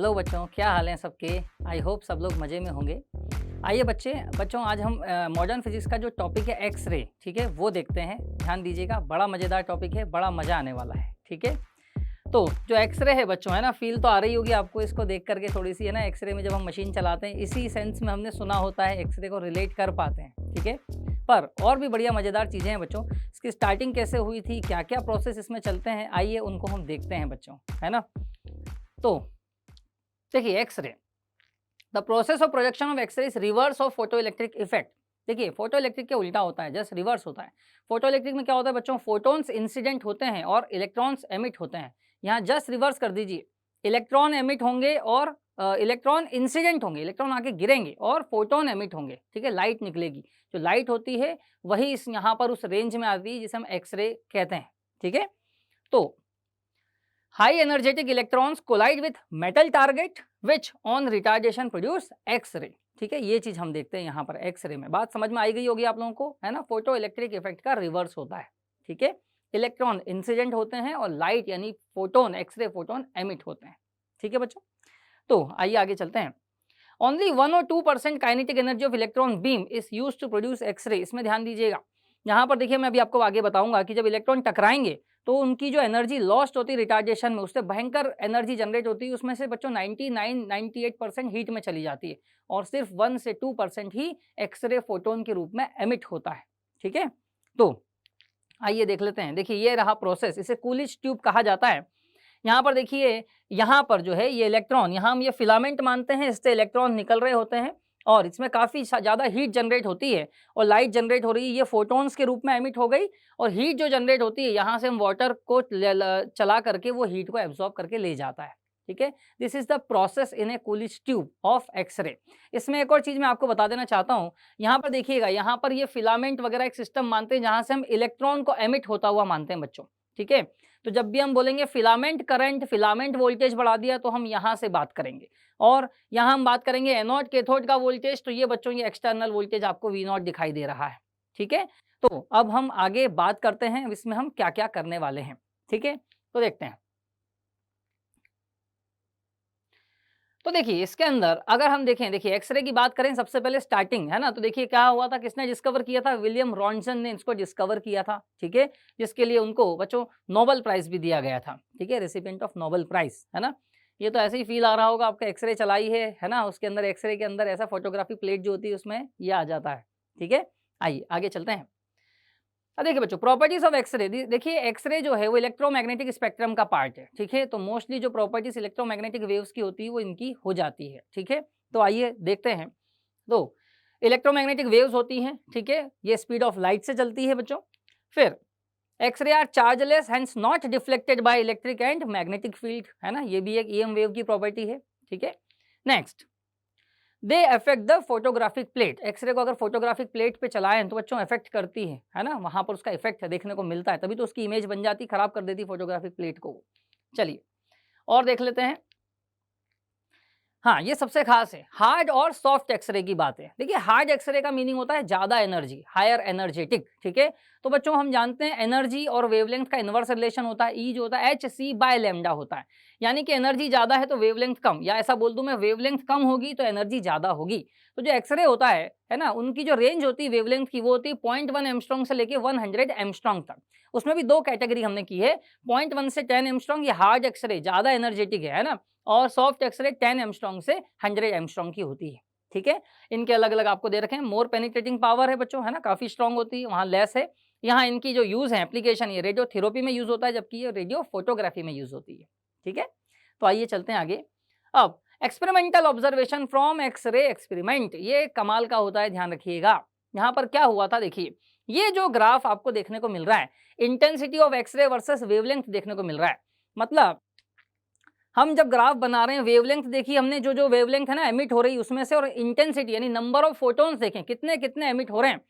Hello बच्चों, क्या हाल हैं सबके। आई होप सब लोग मज़े में होंगे। आइए बच्चों आज हम मॉडर्न फिजिक्स का जो टॉपिक है एक्स-रे, ठीक है, वो देखते हैं। ध्यान दीजिएगा, बड़ा मज़ेदार टॉपिक है, बड़ा मज़ा आने वाला है, ठीक है। तो जो एक्स-रे है बच्चों, है ना, फ़ील तो आ रही होगी आपको इसको देख कर के थोड़ी-सी, है ना। एक्स-रे में जब हम मशीन चलाते हैं, इसी सेंस में हमने सुना होता है, एक्स-रे को रिलेट कर पाते हैं, ठीक है। पर और भी बढ़िया मज़ेदार चीज़ें हैं बच्चों। इसकी स्टार्टिंग कैसे हुई थी, क्या-क्या प्रोसेस इसमें चलते हैं, आइए उनको हम देखते हैं बच्चों, है ना। तो देखिए X-ray, the process of projection of X-ray is reverse of photo electric effect. देखिए फोटो इलेक्ट्रिक के उल्टा होता है, जस्ट रिवर्स होता है। फोटो इलेक्ट्रिक में क्या होता है बच्चों, फोटोन्स इंसिडेंट होते हैं और इलेक्ट्रॉन्स एमिट होते हैं। यहाँ जस्ट रिवर्स कर दीजिए, इलेक्ट्रॉन एमिट होंगे और इलेक्ट्रॉन इंसिडेंट होंगे, इलेक्ट्रॉन आके गिरेंगे और फोटोन एमिट होंगे, ठीक है, लाइट निकलेगी। जो लाइट होती है वही इस यहाँ पर उस रेंज में आती है जिसे हम एक्स-रे कहते हैं, ठीक है। तो high energetic electrons collide with metal target which on retardation produce x-ray, ठीक है। ये चीज हम देखते हैं यहाँ पर एक्स-रे में। बात समझ में आई गई होगी आप लोगों को, है ना। फोटो इलेक्ट्रिक इफेक्ट का रिवर्स होता है, ठीक है। इलेक्ट्रॉन इंसिडेंट होते हैं और लाइट यानी फोटोन, एक्स-रे फोटोन एमिट होते हैं, ठीक है बच्चों। तो आइए आगे चलते हैं। ओनली 1 और 2% kinetic energy of electron beam is used to produce X-ray. इसमें ध्यान दीजिएगा, यहाँ पर देखिए मैं अभी आपको आगे बताऊंगा कि जब इलेक्ट्रॉन टकराएंगे तो उनकी जो एनर्जी लॉस्ट होती है रिटार्डेशन में, उससे भयंकर एनर्जी जनरेट होती है। उसमें से बच्चों 98% हीट में चली जाती है और सिर्फ 1 से 2% ही एक्सरे फोटोन के रूप में एमिट होता है, ठीक है। तो आइए देख लेते हैं। देखिए ये रहा प्रोसेस, इसे कूलिज ट्यूब कहा जाता है। यहाँ पर देखिए, यहाँ पर जो है ये इलेक्ट्रॉन, यहाँ हम ये फिलामेंट मानते हैं, इससे इलेक्ट्रॉन निकल रहे होते हैं और इसमें काफ़ी ज़्यादा हीट जनरेट होती है और लाइट जनरेट हो रही है। ये फोटॉन्स के रूप में एमिट हो गई और हीट जो जनरेट होती है यहाँ से हम वाटर को चला करके वो हीट को एब्जॉर्ब करके ले जाता है, ठीक है। This is the process in a Coolidge tube of X-ray. इसमें एक और चीज़ मैं आपको बता देना चाहता हूँ। यहाँ पर देखिएगा, यहाँ पर ये फिलामेंट वगैरह एक सिस्टम मानते हैं जहाँ से हम इलेक्ट्रॉन को एमिट होता हुआ मानते हैं बच्चों, ठीक है। तो जब भी हम बोलेंगे फिलामेंट करंट, फिलामेंट वोल्टेज बढ़ा दिया, तो हम यहाँ से बात करेंगे। और यहाँ हम बात करेंगे एनोड कैथोड का वोल्टेज, तो ये बच्चों ये एक्सटर्नल वोल्टेज आपको V0 दिखाई दे रहा है, ठीक है। तो अब हम आगे बात करते हैं इसमें हम क्या क्या करने वाले हैं, ठीक है। तो देखते हैं। तो देखिए इसके अंदर अगर हम देखें, देखिए एक्सरे की बात करें सबसे पहले स्टार्टिंग, है ना। तो देखिए क्या हुआ था, किसने डिस्कवर किया था, विलियम रॉन्सन ने इसको डिस्कवर किया था, ठीक है, जिसके लिए उनको बच्चों नोबेल प्राइज भी दिया गया था, ठीक है, रेसिपिएंट ऑफ नोबेल प्राइज, है ना। ये तो ऐसे ही फील आ रहा होगा आपका, एक्सरे चलाई है ना, उसके अंदर एक्सरे के अंदर ऐसा फोटोग्राफी प्लेट जो होती है उसमें ये आ जाता है, ठीक है। आइए आगे चलते हैं। अब देखिए बच्चों प्रॉपर्टीज ऑफ एक्सरे, देखिए एक्सरे जो है वो इलेक्ट्रोमैग्नेटिक स्पेक्ट्रम का पार्ट है, ठीक है। तो मोस्टली जो प्रॉपर्टीज इलेक्ट्रोमैग्नेटिक वेव्स की होती है वो इनकी हो जाती है, ठीक है। तो आइए देखते हैं। तो इलेक्ट्रोमैग्नेटिक वेव्स होती हैं, ठीक है, ये स्पीड ऑफ लाइट से चलती है बच्चों। फिर X-ray are chargeless hence not deflected by electric and magnetic field, है ना, ये भी एक ईएम वेव की प्रॉपर्टी है, ठीक है। Next, they affect the photographic plate. X-ray को अगर फोटोग्राफिक प्लेट पे चलाएं तो बच्चों इफेक्ट करती है ना, वहां पर उसका इफेक्ट देखने को मिलता है, तभी तो उसकी इमेज बन जाती, खराब कर देती फोटोग्राफिक प्लेट को। चलिए और देख लेते हैं। हाँ, ये सबसे खास है, हार्ड और सॉफ्ट एक्सरे की बात है। देखिए हार्ड एक्सरे का मीनिंग होता है ज्यादा एनर्जी, हायर एनर्जेटिक, ठीक है। तो बच्चों हम जानते हैं एनर्जी और वेवलेंथ का इनवर्स रिलेशन होता है, ई जो होता है hc/λ होता है। यानी कि एनर्जी ज्यादा है तो वेवलेंथ कम, या ऐसा बोल दूं मैं, वेवलेंथ कम होगी तो एनर्जी ज्यादा होगी। तो जो एक्सरे होता है ना, उनकी जो रेंज होती है वेवलेंथ की वो होती है 0.1 एमस्ट्रॉन्ग से लेके 100 एमस्ट्रॉन्ग तक। उसमें भी दो कैटेगरी हमने की है, 0.1 से 10 एमस्ट्रॉन्ग, ये हार्ड एक्सरे ज्यादा एनर्जेटिक है ना, और सॉफ्ट एक्सरे 10 एमस्ट्रॉन्ग से 100 एमस्ट्रॉन्ग की होती है, ठीक है। इनके अलग अलग आपको दे रखे हैं। मोर पेनिट्रेटिंग पावर है बच्चों, है ना, काफी स्ट्रॉन्ग होती है, वहाँ लेस है। यहाँ इनकी जो यूज है, एप्लीकेशन, ये रेडियोथेरेपी में यूज होता है, जबकि ये रेडियो फोटोग्राफी में यूज होती है, ठीक है। तो आइए चलते हैं आगे। अब experimental observation from X-ray experiment, ये कमाल का होता है, ध्यान रखिएगा। यहाँ पर क्या हुआ था, देखिए ये जो ग्राफ आपको देखने को मिल रहा है, intensity of X-ray versus wavelength देखने को मिल रहा है। मतलब हम जब ग्राफ बना रहे हैं, वेवलेंथ देखिए हमने, जो जो वेवलेंथ है ना एमिट हो रही है उसमें से, और इंटेंसिटी यानी नंबर ऑफ फोटोन्स देखें कितने कितने एमिट हो रहे हैं।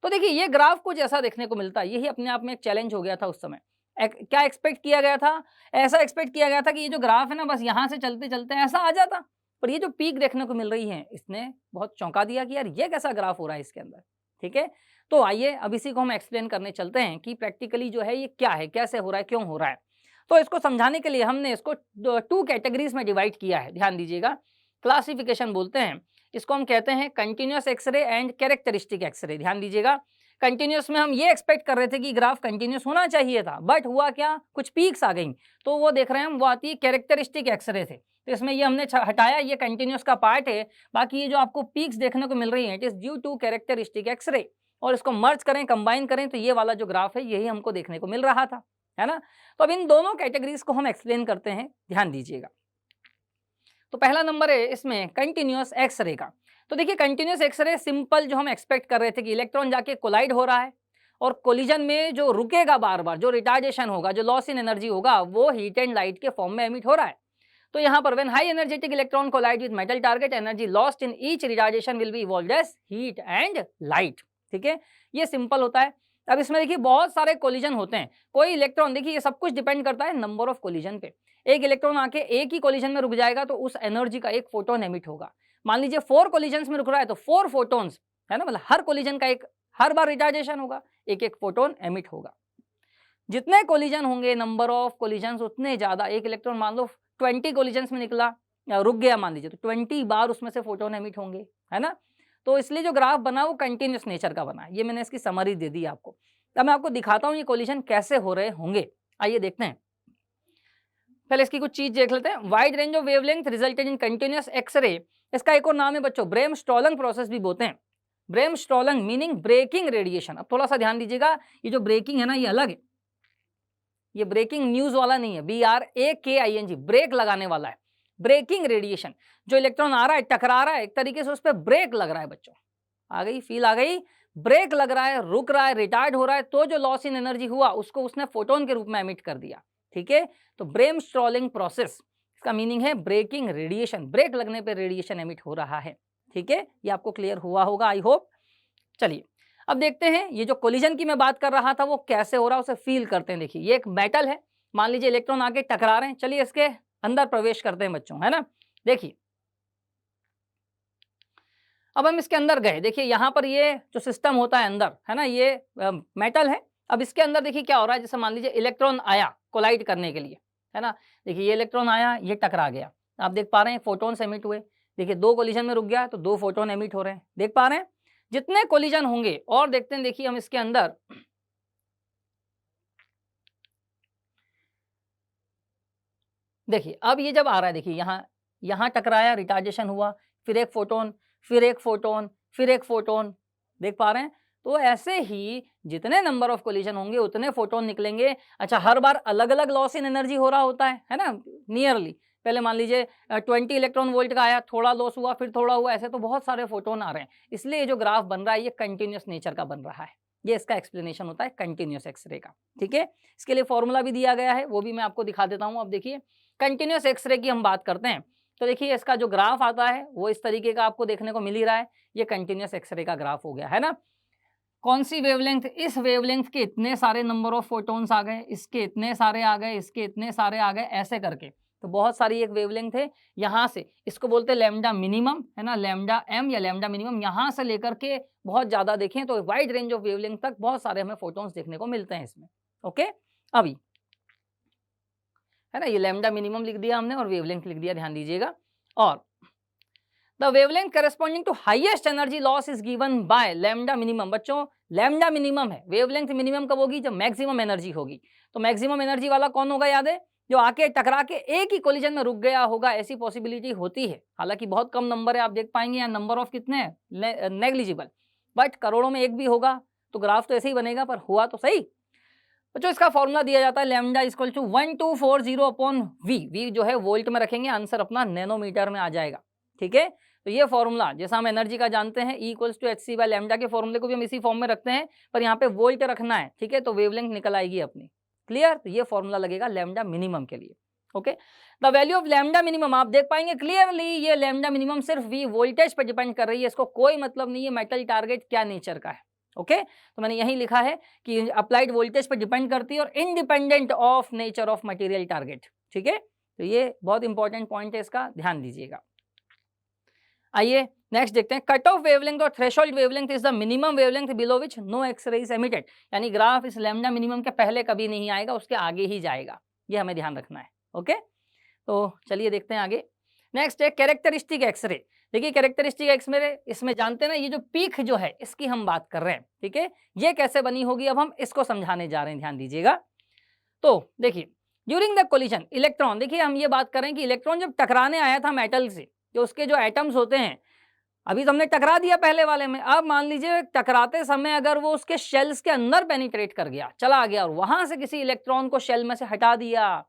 तो देखिए ये ग्राफ कुछ ऐसा देखने को मिलता है। यही अपने आप में एक चैलेंज हो गया था उस समय। क्या एक्सपेक्ट किया गया था, ऐसा एक्सपेक्ट किया गया था कि ये जो ग्राफ है ना बस यहाँ से चलते चलते ऐसा आ जाता, पर ये जो पीक देखने को मिल रही है इसने बहुत चौंका दिया कि यार ये कैसा ग्राफ हो रहा है इसके अंदर, ठीक है। तो आइए अब इसी को हम एक्सप्लेन करने चलते हैं कि प्रैक्टिकली जो है ये क्या है, कैसे हो रहा है, क्यों हो रहा है। तो इसको समझाने के लिए हमने इसको 2 कैटेगरीज में डिवाइड किया है, ध्यान दीजिएगा। क्लासिफिकेशन बोलते हैं इसको, हम कहते हैं continuous X-ray and characteristic X-ray. ध्यान दीजिएगा, कंटिन्यूअस में हम ये एक्सपेक्ट कर रहे थे कि ग्राफ कंटिन्यूअस होना चाहिए था, बट हुआ क्या, कुछ पीक्स आ गई, तो वो देख रहे हैं हम, वो आती है कैरेक्टरिस्टिक एक्सरे थे। तो इसमें ये हमने हटाया, ये कंटिन्यूअस का पार्ट है, बाकी ये जो आपको पीक्स देखने को मिल रही है it is due to characteristic X-ray, और इसको मर्ज करें, कंबाइन करें, तो ये वाला जो ग्राफ है यही हमको देखने को मिल रहा था, है ना। तो अब इन दोनों कैटेगरीज को हम एक्सप्लेन करते हैं, ध्यान दीजिएगा। तो पहला नंबर है इसमें कंटिन्यूअस एक्सरे का। तो देखिए कंटिन्यूअस एक्सरे सिंपल, जो हम एक्सपेक्ट कर रहे थे कि इलेक्ट्रॉन जाके कोलाइड हो रहा है और कोलिजन में जो रुकेगा बार बार, जो रिटार्डेशन होगा, जो लॉस इन एनर्जी होगा, वो हीट एंड लाइट के फॉर्म में एमिट हो रहा है। तो यहाँ पर when high energetic electron collide with metal target, energy lost in each retardation will be evolved as heat and light. ठीक है, ये सिंपल होता है। अब इसमें देखिए बहुत सारे कोलिजन होते हैं, कोई इलेक्ट्रॉन, देखिए ये सब कुछ डिपेंड करता है नंबर ऑफ कोलिजन पे। एक इलेक्ट्रॉन आके एक ही कोलिजन में रुक जाएगा तो उस एनर्जी का एक फोटोन एमिट होगा। मान लीजिए 4 कोलिजन्स में रुक रहा है तो 4 फोटोन्स, है ना, मतलब हर कोलिजन का एक, हर बार रिटार्डेशन होगा, एक एक फोटोन एमिट होगा। जितने कोलिजन होंगे, नंबर ऑफ कोलिजन्स उतने ज्यादा। एक इलेक्ट्रॉन मान लो 20 कोलिजन्स में निकला, रुक गया मान लीजिए, तो 20 बार उसमें से फोटोन एमिट होंगे, है ना। तो इसलिए जो ग्राफ बना वो कंटिन्यूअस नेचर का बना है। ये मैंने इसकी समरी दे दी आपको। अब मैं आपको दिखाता हूँ ये कोलिजन कैसे हो रहे होंगे, आइए देखते हैं। पहले इसकी कुछ चीज देख लेते हैं। Wide range of wavelength resulted in continuous X-ray, इसका एक और नाम है बच्चों ब्रेमस्टॉलंग प्रोसेस भी बोलते हैं। ब्रेमस्टॉलंग मीनिंग ब्रेकिंग रेडिएशन। अब थोड़ा सा ध्यान दीजिएगा, ये जो ब्रेकिंग है ना ये अलग है, ये ब्रेकिंग न्यूज वाला नहीं है, BRAKING, ब्रेक लगाने वाला है। ब्रेकिंग रेडिएशन, जो इलेक्ट्रॉन आ रहा है, टकरा रहा है, एक तरीके से उस पर ब्रेक लग रहा है बच्चों, आ गई फील, आ गई, ब्रेक लग रहा है, रुक रहा है, रिटार्ड हो रहा है, तो जो लॉस इन एनर्जी हुआ उसको उसने फोटोन के रूप में एमिट कर दिया। ठीक है, तो ब्रेमस्टॉलिंग प्रोसेस, इसका मीनिंग है ब्रेकिंग रेडिएशन, ब्रेक लगने पे रेडिएशन एमिट हो रहा है। ठीक है, ये आपको क्लियर हुआ होगा आई होप। चलिए अब देखते हैं ये जो कोलिजन की मैं बात कर रहा था वो कैसे हो रहा है, उसे फील करते हैं। देखिए ये एक मेटल है, मान लीजिए इलेक्ट्रॉन आके टकरा रहे हैं, चलिए इसके अंदर प्रवेश करते हैं बच्चों, है ना। देखिए अब हम इसके अंदर गए, देखिए यहाँ पर ये जो सिस्टम होता है अंदर, है ना, ये मेटल है। अब इसके अंदर देखिए क्या हो रहा है, जैसे मान लीजिए इलेक्ट्रॉन आया कोलाइड करने के लिए, है ना। देखिए ये इलेक्ट्रॉन आया, ये टकरा गया, आप देख पा रहे हैं फोटोन्स एमिट हुए। देखिए 2 कोलिजन में रुक गया तो 2 फोटोन एमिट हो रहे हैं, देख पा रहे हैं। जितने कोलिजन होंगे और देखते हैं, देखिए हम इसके अंदर देखिए अब ये जब आ रहा है, देखिए यहाँ टकराया, रिटार्डेशन हुआ, फिर एक फोटोन, फिर एक फोटोन, फिर एक फोटोन, देख पा रहे हैं। तो ऐसे ही जितने नंबर ऑफ कोलिजन होंगे उतने फोटोन निकलेंगे। अच्छा, हर बार अलग अलग लॉस इन एनर्जी हो रहा होता है ना, नियरली। पहले मान लीजिए 20 इलेक्ट्रॉन वोल्ट का आया, थोड़ा लॉस हुआ, फिर थोड़ा हुआ, ऐसे तो बहुत सारे फोटोन आ रहे हैं। इसलिए ये जो ग्राफ बन रहा है ये कंटिन्यूअस नेचर का बन रहा है। ये इसका एक्सप्लेनेशन होता है कंटिन्यूअस एक्सरे का। ठीक है, इसके लिए फॉर्मूला भी दिया गया है, वो भी मैं आपको दिखा देता हूँ। अब देखिए कंटिन्यूअस एक्सरे की हम बात करते हैं तो देखिए इसका जो ग्राफ आता है वो इस तरीके का आपको देखने को मिल ही रहा है। ये कंटिन्यूअस एक्सरे का ग्राफ हो गया, है ना। कौन सी वेवलेंथ, इस वेवलेंथ के इतने सारे नंबर ऑफ फोटोन्स आ गए, इसके इतने सारे आ गए, इसके इतने सारे आ गए, ऐसे करके। तो बहुत सारी एक वेवलेंथ है, यहाँ से इसको बोलते हैं लैम्डा मिनिमम, है ना, लैम्डा एम या लैम्डा मिनिमम, यहाँ से लेकर के बहुत ज़्यादा देखें तो वाइड रेंज ऑफ वेवलेंथ तक बहुत सारे हमें फोटोन्स देखने को मिलते हैं इसमें। ओके, अभी है ना, ये लैम्डा मिनिमम लिख दिया हमने और वेवलेंथ लिख दिया, ध्यान दीजिएगा। और the wavelength corresponding to highest energy loss is given by lambda minimum. बच्चों लैम्डा मिनिमम है, वेवलेंथ मिनिमम कब होगी, जब मैक्सिमम एनर्जी होगी। तो मैक्सिमम एनर्जी वाला कौन होगा, याद है, जो आके टकरा के एक ही कोलिजन में रुक गया होगा, ऐसी पॉसिबिलिटी होती है। हालांकि बहुत कम नंबर है, आप देख पाएंगे यहाँ नंबर ऑफ कितने हैं, नेग्लिजिबल, बट करोड़ों में एक भी होगा तो ग्राफ तो ऐसे ही बनेगा, पर हुआ तो सही। बच्चों इसका फॉर्मूला दिया जाता है lambda equal to 1240 upon V. V जो है वोल्ट में रखेंगे, आंसर अपना नैनोमीटर में आ जाएगा। ठीक है, तो ये फॉर्मूला जैसा हम एनर्जी का जानते हैं E equals to HC by lambda के फॉर्मूले को भी हम इसी फॉर्म में रखते हैं, पर यहाँ पे वोल्ट रखना है। ठीक है, तो वेवलेंथ निकल आएगी अपनी, क्लियर। तो ये फॉर्मूला लगेगा लैम्डा मिनिमम के लिए। Okay, the value of lambda minimum आप देख पाएंगे क्लियरली, ये लैम्डा मिनिमम सिर्फ V वोल्टेज पर डिपेंड कर रही है, इसको कोई मतलब नहीं है मेटल टारगेट क्या नेचर का है। ओके, तो मैंने यही लिखा है कि अप्लाइड वोल्टेज पर डिपेंड करती है और independent of nature of material target. ठीक है, तो ये बहुत इंपॉर्टेंट पॉइंट है, इसका ध्यान दीजिएगा। आइए नेक्स्ट देखते हैं, कट ऑफ वेवलेंथ और threshold wavelength is the minimum wavelength below which no X-ray is emitted. यानी ग्राफ इस लैम्डा मिनिमम के पहले कभी नहीं आएगा, उसके आगे ही जाएगा। ये हमें ध्यान रखना है। ओके, तो चलिए देखते हैं आगे। नेक्स्ट है कैरेक्टरिस्टिक एक्सरे। देखिए कैरेक्टरिस्टिक एक्सरे, इसमें जानते हैं ना ये जो पीक जो है इसकी हम बात कर रहे हैं, ठीक है। ये कैसे बनी होगी अब हम इसको समझाने जा रहे हैं, ध्यान दीजिएगा। तो देखिए ड्यूरिंग द कोलिजन इलेक्ट्रॉन, देखिए हम ये बात कर रहे हैं कि इलेक्ट्रॉन जब टकराने आया था मेटल से, जो उसके जो एटम्स होते हैं, अभी तो हमने टकरा दिया पहले वाले में, अब मान लीजिए टकराते समय अगर वो उसके शेल्स के अंदर पेनिट्रेट कर गया, चला गया और वहां से किसी इलेक्ट्रॉन को शेल में से हटा दिया,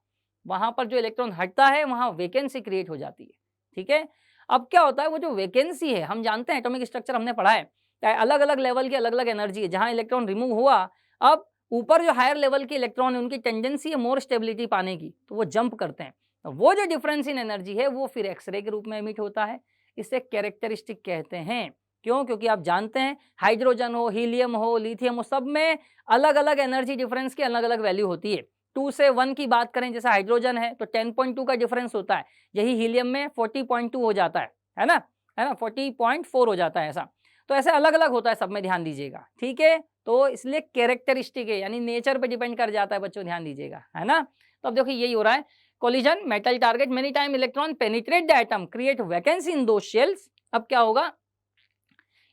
वहां पर जो इलेक्ट्रॉन हटता है वहां वैकेंसी क्रिएट हो जाती है, ठीक है। अब क्या होता है, वो जो वैकेंसी है, हम जानते हैं एटॉमिक स्ट्रक्चर हमने पढ़ा है, अलग अलग लेवल की अलग अलग एनर्जी है, जहां इलेक्ट्रॉन रिमूव हुआ, अब ऊपर जो हायर लेवल के इलेक्ट्रॉन है उनकी टेंडेंसी है मोर स्टेबिलिटी पाने की, तो वो जंप करते हैं, तो वो जो डिफरेंस इन एनर्जी है वो फिर एक्सरे के रूप में एमिट होता है, इसे कैरेक्टरिस्टिक कहते हैं। क्यों? क्योंकि आप जानते हैं हाइड्रोजन हो, हीलियम हो, लिथियम हो, सब में अलग अलग एनर्जी डिफरेंस की अलग अलग वैल्यू होती है। 2 से 1 की बात करें, जैसे हाइड्रोजन है तो 10.2 का डिफरेंस होता है, यही हीलियम में 40.2 हो जाता है ना, 40.4 हो जाता है ऐसा। तो ऐसे अलग अलग होता है सब में, ध्यान दीजिएगा, ठीक है। तो इसलिए कैरेक्टरिस्टिक है, यानी नेचर पे डिपेंड कर जाता है बच्चों, ध्यान दीजिएगा, है ना। तो अब देखिए यही हो रहा है, collision metal target many time electron penetrate the atom create vacancy in दो शेल्स। अब क्या होगा,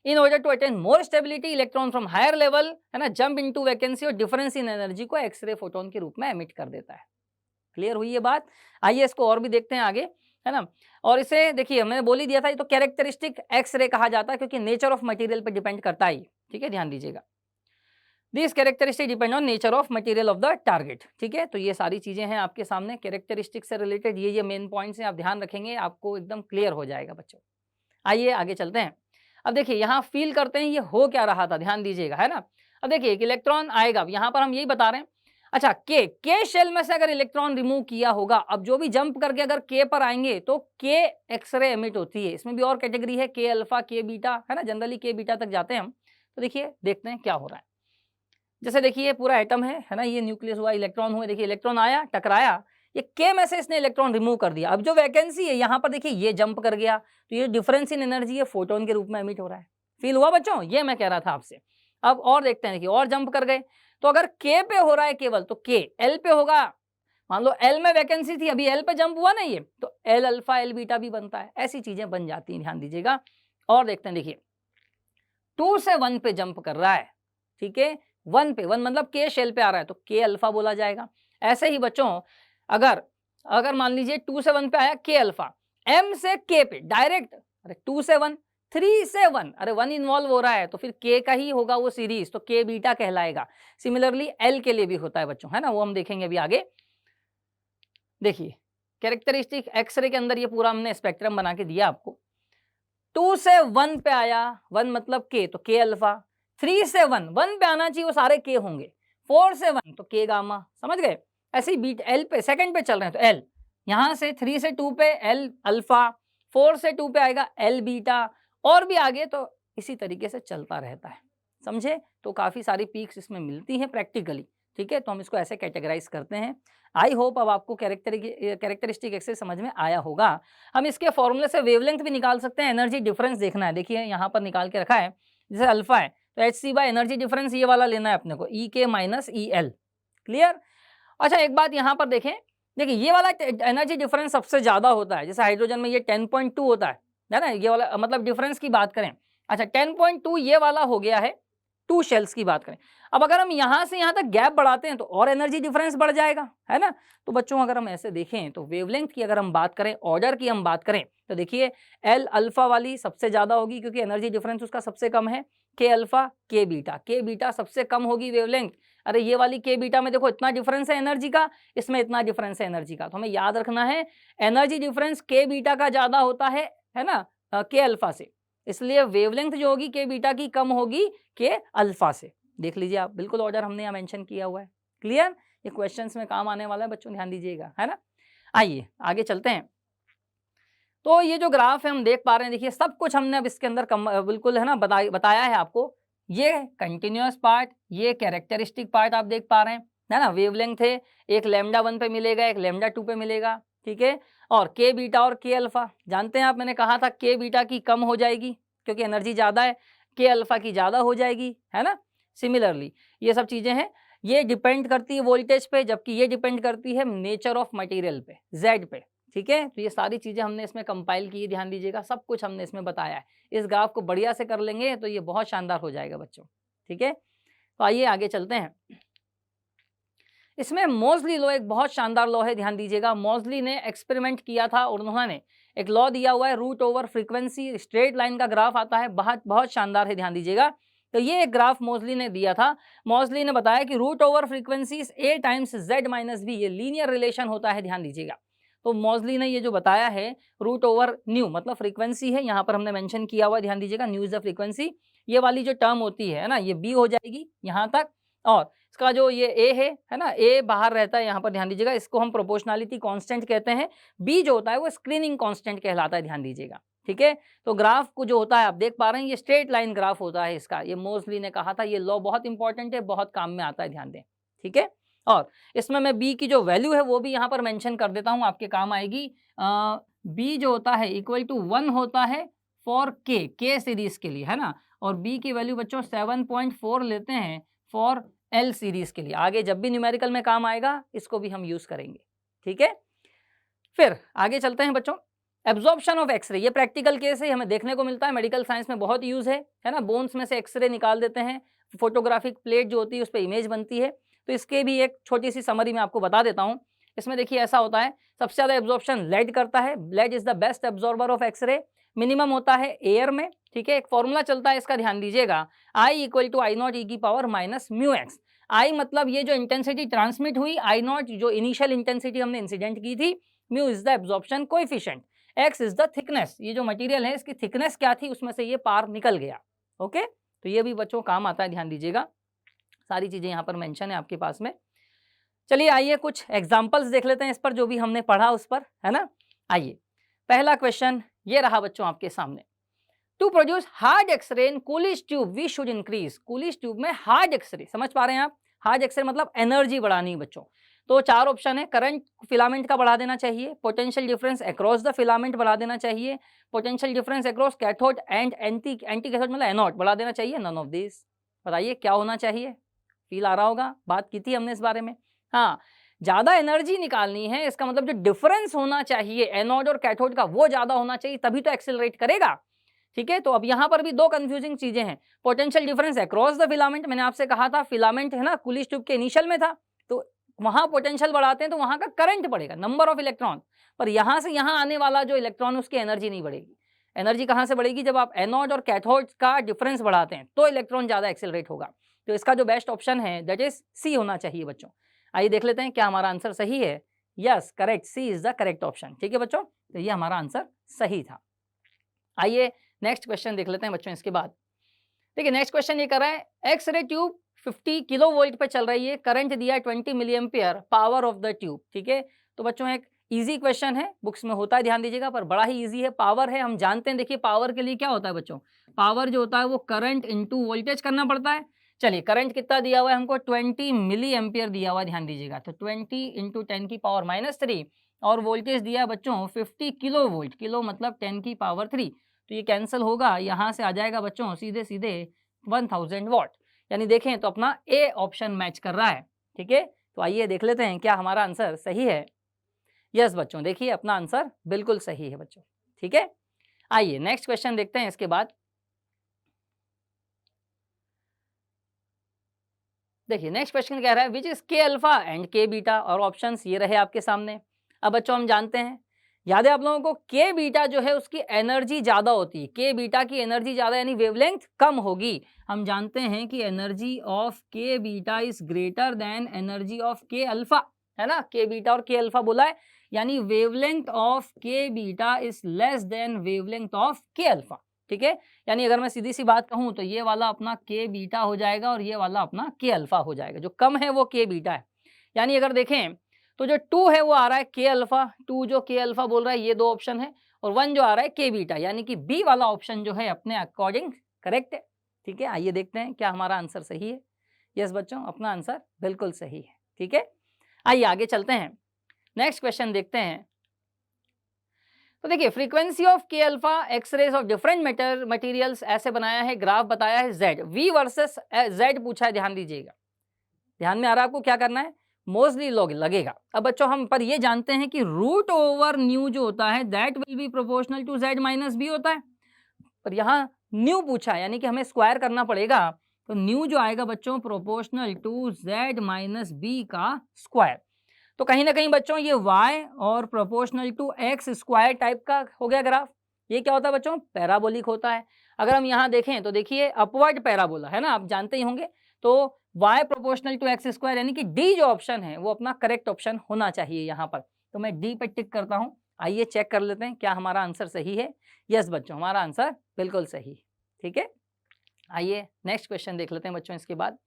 in order to attain more stability electron from higher level, है ना, जंप इनटू वैकेंसी और डिफरेंस इन एनर्जी को एक्सरे फोटोन के रूप में एमिट कर देता है। क्लियर हुई ये बात? आइए इसको और भी देखते हैं आगे, है ना। और इसे देखिए मैंने बोल ही दिया था, ये तो कैरेक्टरिस्टिक एक्सरे कहा जाता है क्योंकि नेचर ऑफ मटेरियल पर डिपेंड करता है, ठीक है, ध्यान दीजिएगा। This characteristic depend on nature of material of the target, ठीक है। तो ये सारी चीजें हैं आपके सामने कैरेक्टरिस्टिक से रिलेटेड, ये मेन पॉइंट्स हैं, आप ध्यान रखेंगे आपको एकदम क्लियर हो जाएगा बच्चों। आइए आगे चलते हैं। अब देखिए यहाँ फील करते हैं ये हो क्या रहा था, ध्यान दीजिएगा, है ना। अब देखिए एक इलेक्ट्रॉन आएगा, यहाँ पर हम यही बता रहे हैं। अच्छा, के शेल में से अगर इलेक्ट्रॉन रिमूव किया होगा, अब जो भी जंप करके अगर के पर आएंगे तो के एक्सरे एमिट होती है। इसमें भी और कैटेगरी है, के अल्फा, के बीटा, है ना, जनरली के बीटा तक जाते हैं हम। तो देखिए देखते हैं क्या हो रहा है। जैसे देखिए पूरा एटम है ना, ये न्यूक्लियस हुआ, इलेक्ट्रॉन हुए, देखिए इलेक्ट्रॉन आया, टकराया, ये के में से इसने इलेक्ट्रॉन रिमूव कर दिया। अब जो वैकेंसी है यहाँ पर देखिए ये जंप कर गया, तो ये डिफरेंस इन एनर्जी है फोटोन के रूप में एमिट हो रहा है। फील हुआ बच्चों? ये मैं कह रहा था आपसे। अब और देखते हैं, देखिए और जंप कर गए, तो अगर के पे हो रहा है केवल तो के एल पे होगा। मान लो एल में वैकेंसी थी, अभी एल पे जंप हुआ ना ये, तो एल अल्फा एल बीटा भी बनता है, ऐसी चीजें बन जाती हैं, ध्यान दीजिएगा। और देखते हैं, देखिए 2 से 1 पे जंप कर रहा है, ठीक है, 1 पे, 1 मतलब के शेल पे आ रहा है तो के अल्फा बोला जाएगा। ऐसे ही बच्चों अगर मान लीजिए 2 से 1 पे आया के अल्फा, एम से के पे डायरेक्ट, अरे 2 से 1, 3 से 1, अरे 1 इन्वॉल्व हो रहा है तो फिर के का ही होगा वो सीरीज, तो के बीटा कहलाएगा। सिमिलरली एल के लिए भी होता है बच्चों, है ना, वो हम देखेंगे अभी आगे। देखिए कैरेक्टरिस्टिक एक्सरे के अंदर ये पूरा हमने स्पेक्ट्रम बना के दिया आपको। 2 से 1 पे आया, 1 मतलब के, तो के अल्फा। 3 से 1 पे आना चाहिए, वो सारे के होंगे। 4 से 1 तो के गामा, समझ गए। ऐसे ही बीट एल पे सेकंड पे चल रहे हैं तो एल, यहाँ से 3 से 2 पे एल अल्फा, 4 से 2 पे आएगा एल बीटा, और भी आगे तो इसी तरीके से चलता रहता है, समझे। तो काफ़ी सारी पीक्स इसमें मिलती हैं प्रैक्टिकली, ठीक है। तो हम इसको ऐसे कैटेगराइज करते हैं। आई होप अब आपको कैरेक्टरिस्टिक एक्सरे समझ में आया होगा। हम इसके फॉर्मूले से वेवलेंथ भी निकाल सकते हैं, एनर्जी डिफरेंस देखना है, देखिए यहाँ पर निकाल के रखा है। जैसे अल्फा है तो HC बाय एनर्जी डिफरेंस ये वाला लेना है अपने को, EK माइनस EL, क्लियर। अच्छा एक बात यहाँ पर देखें, देखिए ये वाला एनर्जी डिफरेंस सबसे ज़्यादा होता है, जैसे हाइड्रोजन में ये 10.2 होता है ना, ये वाला मतलब डिफरेंस की बात करें। अच्छा 10.2 ये वाला हो गया है 2 शेल्स की बात करें। अब अगर हम यहाँ से यहाँ तक गैप बढ़ाते हैं तो और एनर्जी डिफरेंस बढ़ जाएगा, है ना। तो बच्चों अगर हम ऐसे देखें तो वेवलेंथ की अगर हम बात करें, ऑर्डर की हम बात करें, तो देखिए एल अल्फा वाली सबसे ज़्यादा होगी क्योंकि एनर्जी डिफरेंस उसका सबसे कम है। के अल्फा के बीटा सबसे कम होगी वेवलेंथ। अरे ये वाली के बीटा में देखो इतना डिफरेंस है एनर्जी का, इसमें इतना डिफरेंस है एनर्जी का, तो हमें याद रखना है एनर्जी डिफरेंस के बीटा का ज़्यादा होता है ना, के अल्फा से, इसलिए वेवलेंथ जो होगी के बीटा की कम होगी के अल्फा से। देख लीजिए आप, बिल्कुल ऑर्डर हमने यहाँ मेंशन किया हुआ है, क्लियर। ये क्वेश्चंस में काम आने वाला है बच्चों, ध्यान दीजिएगा, है ना। आइए आगे चलते हैं। तो ये जो ग्राफ है हम देख पा रहे हैं, देखिए सब कुछ हमने अब इसके अंदर बिल्कुल है ना बताया है आपको। ये कंटिन्यूअस पार्ट, ये कैरेक्टरिस्टिक पार्ट आप देख पा रहे हैं, है ना। वेवलेंथ है, एक लैम्डा 1 पे मिलेगा, एक लैम्डा 2 पे मिलेगा, ठीक है। और के बीटा और के अल्फा जानते हैं आप, मैंने कहा था के बीटा की कम हो जाएगी क्योंकि एनर्जी ज़्यादा है, के अल्फा की ज़्यादा हो जाएगी, है ना। सिमिलरली ये सब चीज़ें हैं। ये डिपेंड करती है वोल्टेज पे, जबकि ये डिपेंड करती है नेचर ऑफ मटेरियल पे, जेड पे। ठीक है, तो ये सारी चीज़ें हमने इसमें कंपाइल की, ध्यान दीजिएगा, सब कुछ हमने इसमें बताया है। इस ग्राफ को बढ़िया से कर लेंगे तो ये बहुत शानदार हो जाएगा बच्चों। ठीक है, तो आइए आगे चलते हैं। इसमें मोज़ली लॉ एक बहुत शानदार लॉ है, ध्यान दीजिएगा। मोज़ली ने एक्सपेरिमेंट किया था और उन्होंने एक लॉ दिया हुआ है, root over frequency, straight line का ग्राफ आता है, बहुत शानदार है, ध्यान दीजिएगा। तो ये एक ग्राफ मोज़ली ने दिया था। मोज़ली ने बताया कि root over frequency a times z minus b, ये लीनियर रिलेशन होता है, ध्यान दीजिएगा। तो मोज़ली ने ये जो बताया है, रूट ओवर न्यू मतलब फ्रीक्वेंसी है, यहाँ पर हमने मेंशन किया हुआ है, ध्यान दीजिएगा, न्यू इज द फ्रीक्वेंसी। ये वाली जो टर्म होती है ना, ये b हो जाएगी यहाँ तक, और इसका जो ये a है ना, a बाहर रहता है यहाँ पर, ध्यान दीजिएगा, इसको हम प्रोपोर्शनलिटी कांस्टेंट कहते हैं। b जो होता है वो स्क्रीनिंग कांस्टेंट कहलाता है, ध्यान दीजिएगा। ठीक है, तो ग्राफ को जो होता है आप देख पा रहे हैं, ये स्ट्रेट लाइन ग्राफ होता है इसका। ये मोज़ली ने कहा था, ये लॉ बहुत इंपॉर्टेंट है, बहुत काम में आता है, ध्यान दें। ठीक है, और इसमें मैं b की जो वैल्यू है वो भी यहाँ पर मेंशन कर देता हूँ, आपके काम आएगी। b जो होता है इक्वल टू 1 होता है फॉर k सीरीज के लिए, है ना, और b की वैल्यू बच्चों 7.4 लेते हैं फॉर L सीरीज के लिए। आगे जब भी न्यूमेरिकल में काम आएगा इसको भी हम यूज करेंगे। ठीक है, फिर आगे चलते हैं बच्चों। एब्जॉर्प्शन ऑफ एक्सरे, ये प्रैक्टिकल केस है, हमें देखने को मिलता है, मेडिकल साइंस में बहुत यूज है ना। बोन्स में से एक्सरे निकाल देते हैं, फोटोग्राफिक प्लेट जो होती है उस पर इमेज बनती है। तो इसके भी एक छोटी सी समरी मैं आपको बता देता हूँ। इसमें देखिए ऐसा होता है, सबसे ज़्यादा एब्जॉर्प्शन लेड करता है, lead is the best absorber of X-ray. Minimum होता है एयर में। ठीक है, एक फॉर्मूला चलता है इसका, ध्यान दीजिएगा, I equal to I not ई की पावर माइनस म्यू एक्स। आई मतलब ये जो इंटेंसिटी ट्रांसमिट हुई, आई नॉट जो इनिशियल इंटेंसिटी हमने इंसिडेंट की थी, mu is the absorption coefficient, x is the thickness, ये जो मटेरियल है इसकी थिकनेस क्या थी, उसमें से ये पार निकल गया। ओके, तो ये भी बच्चों काम आता है, ध्यान दीजिएगा, सारी चीजें यहाँ पर मेंशन है आपके पास में। चलिए आइए कुछ एग्जांपल्स देख लेते हैं इस पर, जो भी हमने पढ़ा उस पर, है ना। आइए, पहला क्वेश्चन ये रहा बच्चों आपके सामने। To produce hard X ray in Coolidge tube we should increase. Coolidge tube में हार्ड एक्सरे, समझ पा रहे हैं आप, हार्ड एक्सरे मतलब एनर्जी बढ़ानी बच्चों। तो 4 ऑप्शन है, करंट फिलामेंट का बढ़ा देना चाहिए, potential difference across the filament बढ़ा देना चाहिए, potential difference across cathode and anti cathode मतलब एनोड बढ़ा देना चाहिए, नन ऑफ दिस। बताइए क्या होना चाहिए, फील आ रहा होगा, बात की थी हमने इस बारे में। हाँ, ज्यादा एनर्जी निकालनी है, इसका मतलब जो डिफरेंस होना चाहिए एनोड और कैथोड का वो ज्यादा होना चाहिए, तभी तो एक्सेलरेट करेगा। ठीक है, तो अब यहाँ पर भी 2 कंफ्यूजिंग चीजें हैं। Potential difference across the filament, मैंने आपसे कहा था फिलामेंट है ना कूलिश ट्यूब के इनिशियल में था, तो वहां पोटेंशियल बढ़ाते हैं तो वहां का करंट बढ़ेगा, नंबर ऑफ इलेक्ट्रॉन, पर यहां से यहां आने वाला जो इलेक्ट्रॉन उसकी एनर्जी नहीं बढ़ेगी। एनर्जी कहां से बढ़ेगी, जब आप एनोड और कैथोड का डिफरेंस बढ़ाते हैं तो इलेक्ट्रॉन ज्यादा एक्सेलरेट होगा। तो इसका जो बेस्ट ऑप्शन है दैट इज सी होना चाहिए बच्चों। आइए देख लेते हैं क्या हमारा आंसर सही है। Yes correct, C is the correct option. ठीक है बच्चों, तो ये हमारा आंसर सही था। आइए नेक्स्ट क्वेश्चन देख लेते हैं बच्चों इसके बाद। देखिए नेक्स्ट क्वेश्चन ये कर रहा है, X ray tube 50 kilo volt पे चल रही है, करंट दिया है 20 milliampere, power of the tube. ठीक है, तो बच्चों एक इजी क्वेश्चन है, बुक्स में होता है, ध्यान दीजिएगा, पर बड़ा ही इजी है। पावर है, हम जानते हैं, देखिए पावर के लिए क्या होता है बच्चों, पावर जो होता है वो करंट इंटू वोल्टेज करना पड़ता है। चलिए करंट कितना दिया हुआ है हमको, 20 मिली एम्पियर दिया हुआ है, ध्यान दीजिएगा, तो 20 इंटू 10 की पावर माइनस 3, और वोल्टेज दिया है बच्चों 50 किलो वोल्ट, किलो मतलब 10 की पावर 3, तो ये कैंसिल होगा, यहाँ से आ जाएगा बच्चों सीधे सीधे 1000 वॉट, यानी देखें तो अपना ए ऑप्शन मैच कर रहा है। ठीक है, तो आइए देख लेते हैं क्या हमारा आंसर सही है। यस बच्चों, देखिए अपना आंसर बिल्कुल सही है बच्चों। ठीक है, आइए नेक्स्ट क्वेश्चन देखते हैं इसके बाद। देखिए नेक्स्ट क्वेश्चन कह रहा है विच इज के अल्फा एंड के बीटा, और ऑप्शंस ये रहे आपके सामने। अब बच्चों हम जानते हैं, याद है आप लोगों को, के बीटा जो है उसकी एनर्जी ज्यादा होती है, के बीटा की एनर्जी ज्यादा यानी वेवलेंथ कम होगी। हम जानते हैं कि एनर्जी ऑफ के beta is greater than energy of K alpha, है ना, के बीटा और के अल्फा बोला है, यानी वेवलेंथ ऑफ के beta is less than wavelength of K alpha. ठीक है, यानी अगर मैं सीधी सी बात कहूं तो ये वाला अपना के बीटा हो जाएगा और ये वाला अपना के अल्फा हो जाएगा, जो कम है वो के बीटा है। यानी अगर देखें तो जो 2 है वो आ रहा है के अल्फा, 2 जो के अल्फा बोल रहा है, ये 2 ऑप्शन है, और 1 जो आ रहा है के बीटा, यानी कि बी वाला ऑप्शन जो है अपने अकॉर्डिंग करेक्ट है। ठीक है, आइए देखते हैं क्या हमारा आंसर सही है। यस बच्चों, अपना आंसर बिल्कुल सही है। ठीक है, आइए आगे चलते हैं, नेक्स्ट क्वेश्चन देखते हैं। तो देखिए frequency of K alpha X-rays of different materials ऐसे बनाया है, ग्राफ बताया है जेड, वी वर्सेस जेड पूछा है, ध्यान दीजिएगा, ध्यान में आ रहा है आपको क्या करना है, मोस्टली लगेगा। अब बच्चों हम पर ये जानते हैं कि रूट ओवर न्यू जो होता है that will be proportional to z minus b होता है, पर यहाँ न्यू पूछा है यानी कि हमें स्क्वायर करना पड़ेगा, तो न्यू जो आएगा बच्चों proportional to z minus b का स्क्वायर। तो कहीं ना कहीं बच्चों ये y और proportional to x square type का हो गया ग्राफ। ये क्या होता है बच्चों, पैराबोलिक होता है। अगर हम यहाँ देखें तो देखिए अपवर्ड पैराबोला है ना, आप जानते ही होंगे। तो y proportional to x square यानी कि डी जो ऑप्शन है वो अपना करेक्ट ऑप्शन होना चाहिए यहाँ पर। तो मैं डी पे टिक करता हूँ। आइए चेक कर लेते हैं क्या हमारा आंसर सही है। यस बच्चों, हमारा आंसर बिल्कुल सही है। ठीक है, आइए नेक्स्ट क्वेश्चन देख लेते हैं बच्चों इसके बाद।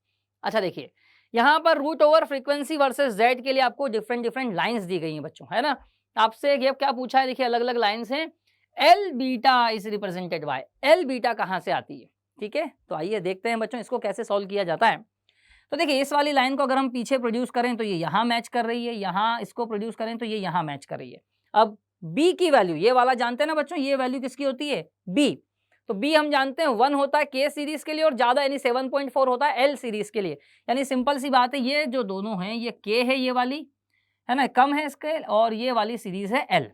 अच्छा देखिए, यहाँ पर root over frequency versus Z के लिए आपको डिफरेंट लाइंस दी गई हैं बच्चों, है ना। आपसे ये क्या पूछा है, देखिए अलग अलग लाइंस हैं। L beta is represented by, L beta कहाँ से आती है, ठीक है। तो आइए देखते हैं बच्चों इसको कैसे सॉल्व किया जाता है। तो देखिए इस वाली लाइन को अगर हम पीछे प्रोड्यूस करें तो ये यहाँ मैच कर रही है, यहाँ इसको प्रोड्यूस करें तो ये यहाँ मैच कर रही है। अब b की वैल्यू, ये वाला जानते हैं ना बच्चों, ये वैल्यू किसकी होती है, b। तो b हम जानते हैं 1 होता है k सीरीज के लिए और ज़्यादा यानी 7.4 होता है l सीरीज के लिए। यानी सिंपल सी बात है, ये जो दोनों हैं ये k है, ये वाली है ना, कम है इसके, और ये वाली सीरीज है l।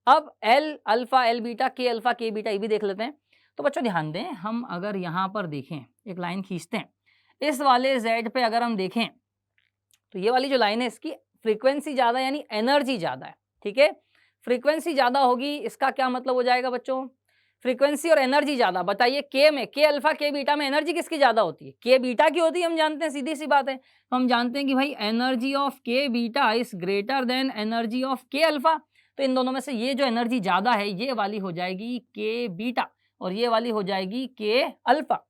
अब l alpha l beta, k alpha k beta, ये भी देख लेते हैं। तो बच्चों ध्यान दें, हम अगर यहाँ पर देखें, एक लाइन खींचते हैं, इस वाले z पे अगर हम देखें तो ये वाली जो लाइन है इसकी फ्रीक्वेंसी ज़्यादा यानी एनर्जी ज़्यादा है, ठीक है। फ्रीक्वेंसी ज़्यादा होगी, इसका क्या मतलब हो जाएगा बच्चों, फ्रीक्वेंसी और एनर्जी ज़्यादा। बताइए के में, के अल्फा के बीटा में एनर्जी किसकी ज़्यादा होती है, के बीटा की होती है, हम जानते हैं, सीधी सी बात है। तो हम जानते हैं कि भाई एनर्जी ऑफ के beta is greater than energy of K alpha. तो इन दोनों में से ये जो एनर्जी ज़्यादा है ये वाली हो जाएगी के बीटा और ये वाली हो जाएगी के अल्फा।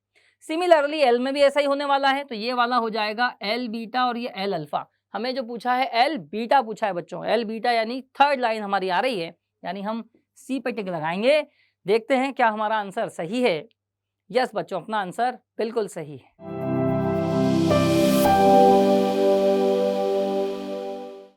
सिमिलरली एल में भी ऐसा ही होने वाला है, तो ये वाला हो जाएगा एल बीटा और ये एल अल्फा। हमें जो पूछा है एल बीटा पूछा है बच्चों, एल बीटा यानी थर्ड लाइन हमारी आ रही है, यानी हम सी पे टिक लगाएंगे। देखते हैं क्या हमारा आंसर सही है। यस बच्चों, अपना आंसर बिल्कुल सही है।